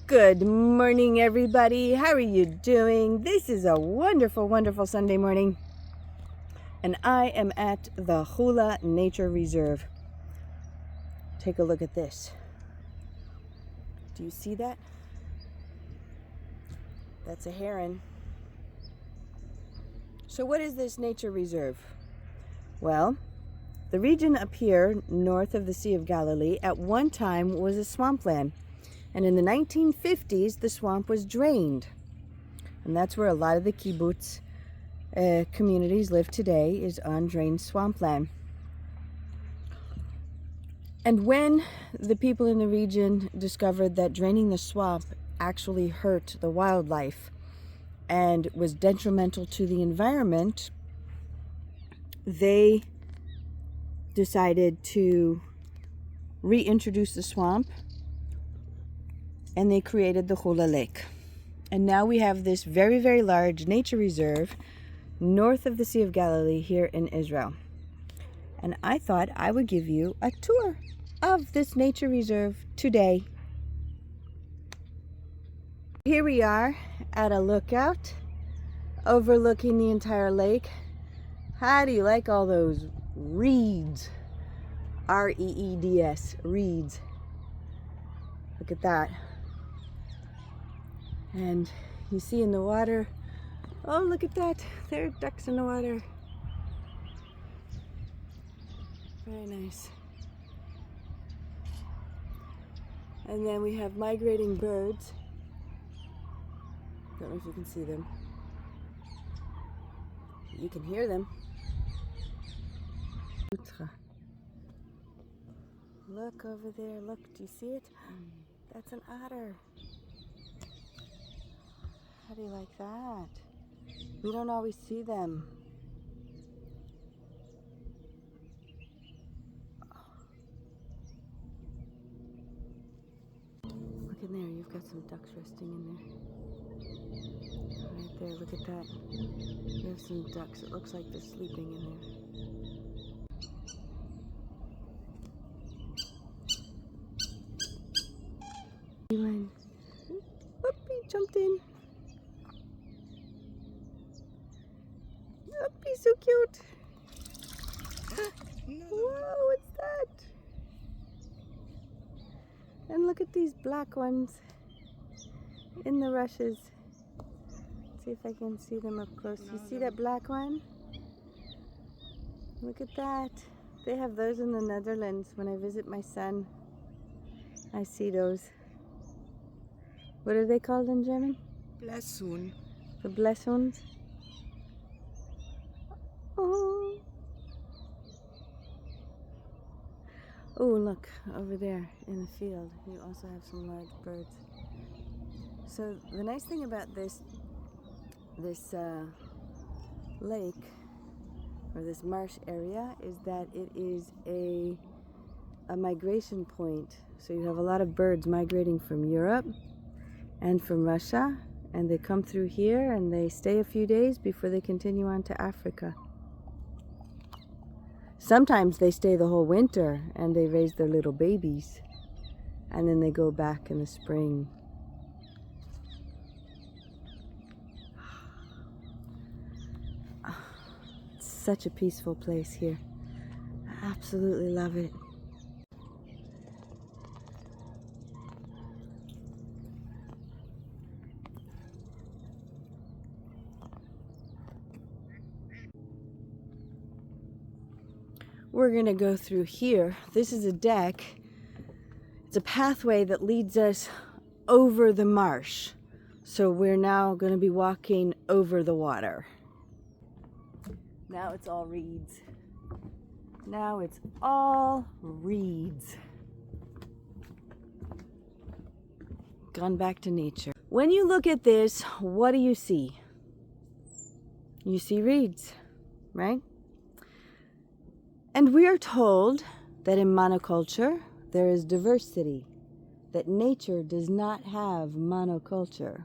Good morning, everybody. How are you doing? This is a wonderful, wonderful Sunday morning, and I am at the Hula Nature Reserve. Take a look at this. Do you see that? That's a heron. So what is this nature reserve? Well, the region up here north of the Sea of Galilee at one time was a swampland. And in the 1950s, the swamp was drained. And that's where a lot of the kibbutz communities live today, is on drained swampland. And when the people in the region discovered that draining the swamp actually hurt the wildlife and was detrimental to the environment, they decided to reintroduce the swamp, and they created the Hula Lake. And now we have this very, very large nature reserve north of the Sea of Galilee here in Israel. And I thought I would give you a tour of this nature reserve today. Here we are at a lookout overlooking the entire lake. How do you like all those reeds? R-E-E-D-S, reeds. Look at that. And you see in the water, oh, look at that. There are ducks in the water. Very nice. And then we have migrating birds. Don't know if you can see them. You can hear them. Look over there. Look, do you see it? That's an otter. How do you like that? We don't always see them. Look in there, you've got some ducks resting in there. Right there, look at that. You have some ducks. It looks like they're sleeping in there. Whoop, he jumped in. Oh, he's so cute. Whoa, what's that? And look at these black ones in the rushes. Let's see if I can see them up close. You see that black one? Look at that. They have those in the Netherlands. When I visit my son, I see those. What are they called in German? Blässhund. The Blässhunds. Oh. Oh, look, over there in the field, you also have some large birds. So the nice thing about this lake, or this marsh area, is that it is a migration point. So you have a lot of birds migrating from Europe and from Russia, and they come through here and they stay a few days before they continue on to Africa. Sometimes they stay the whole winter and they raise their little babies, and then they go back in the spring. It's such a peaceful place here. I absolutely love it. We're going to go through here. This is a deck. It's a pathway that leads us over the marsh. So we're now going to be walking over the water. Now it's all reeds. Now it's all reeds. Gone back to nature. When you look at this, what do you see? You see reeds, right? And we are told that in monoculture there is diversity, that nature does not have monoculture.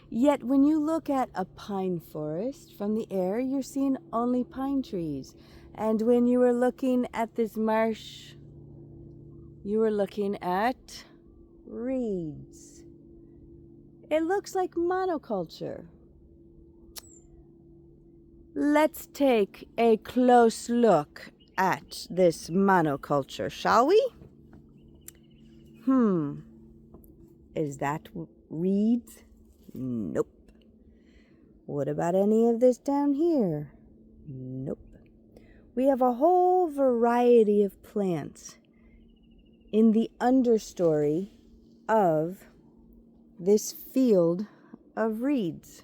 Yet when you look at a pine forest from the air, you're seeing only pine trees. And when you were looking at this marsh, you were looking at reeds. It looks like monoculture. Let's take a close look at this monoculture, shall we? Is that reeds? Nope. What about any of this down here? Nope. We have a whole variety of plants in the understory of this field of reeds.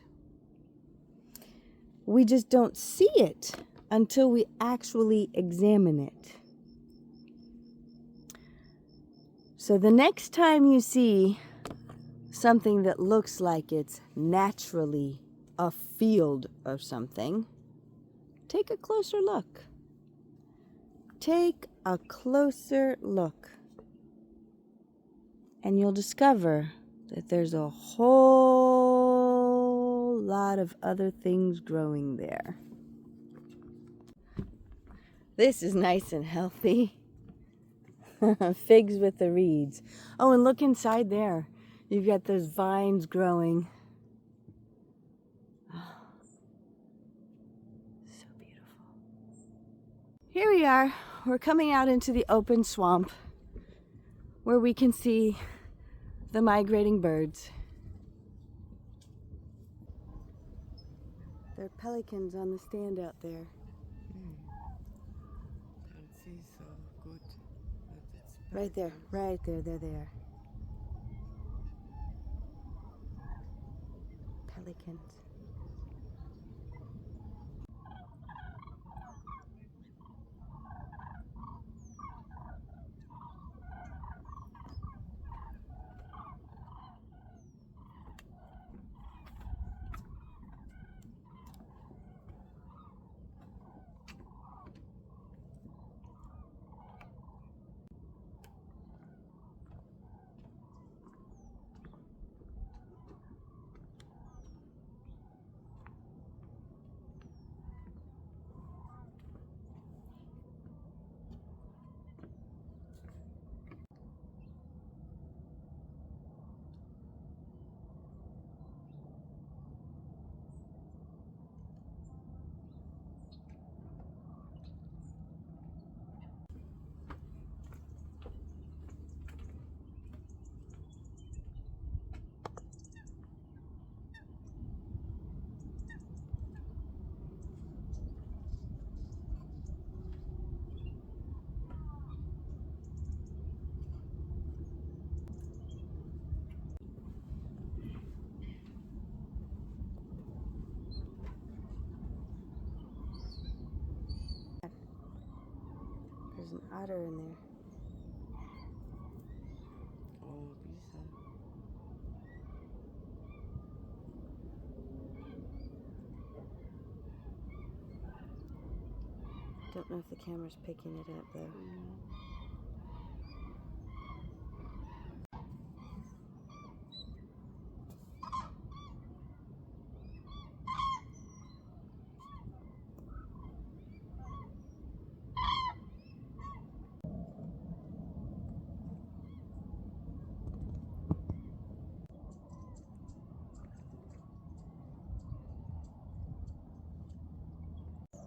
We just don't see it until we actually examine it. So the next time you see something that looks like it's naturally a field of something, take a closer look. Take a closer look. And you'll discover that there's a whole lot of other things growing there. This is nice and healthy. Figs with the reeds. Oh, and look inside there. You've got those vines growing. Oh, so beautiful. Here we are. We're coming out into the open swamp where we can see the migrating birds. There are pelicans on the stand out there. Can't see so good, but it's Right there, there they are. Pelicans. There's an otter in there. Oh, bisa. Don't know if the camera's picking it up though.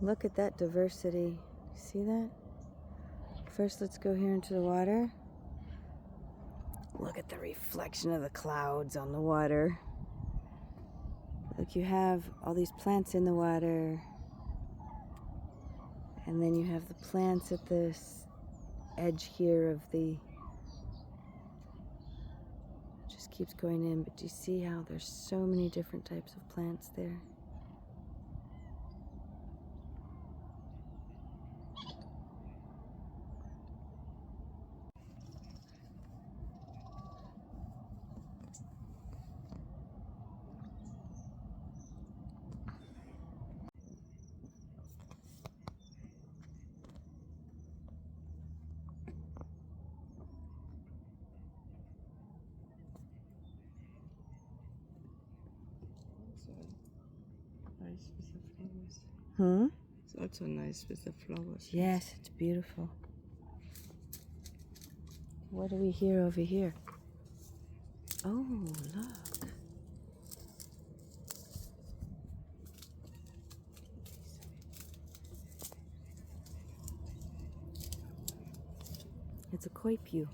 Look at that diversity. See that? First, let's go here into the water. Look at the reflection of the clouds on the water. Look, you have all these plants in the water. And then you have the plants at this edge here of the... Just keeps going in, but do you see how there's so many different types of plants there? Nice with the flowers. It's also nice with the flowers. Yes, it's beautiful. What do we hear over here? Oh, look. Koipyu.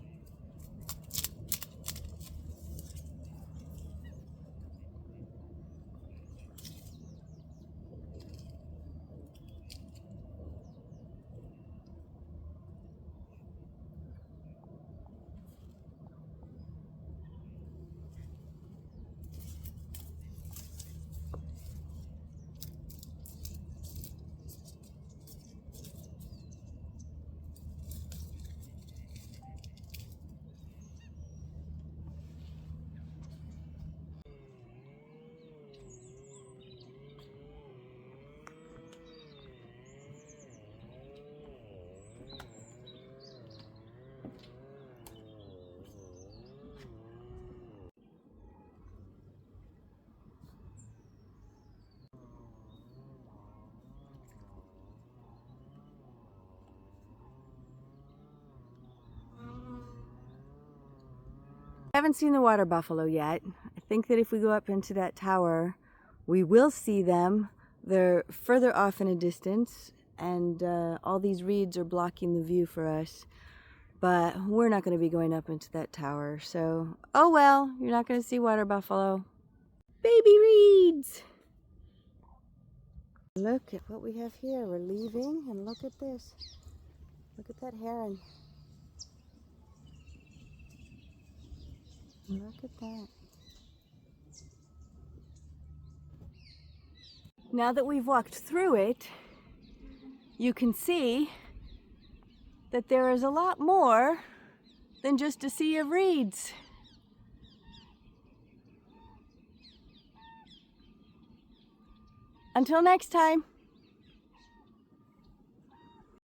I haven't seen the water buffalo yet. I think that if we go up into that tower, we will see them. They're further off in a distance, and all these reeds are blocking the view for us. But we're not going to be going up into that tower, so oh well, you're not going to see water buffalo. Baby reeds! Look at what we have here. We're leaving, and look at this. Look at that heron. Look at that. Now that we've walked through it, you can see that there is a lot more than just a sea of reeds. Until next time.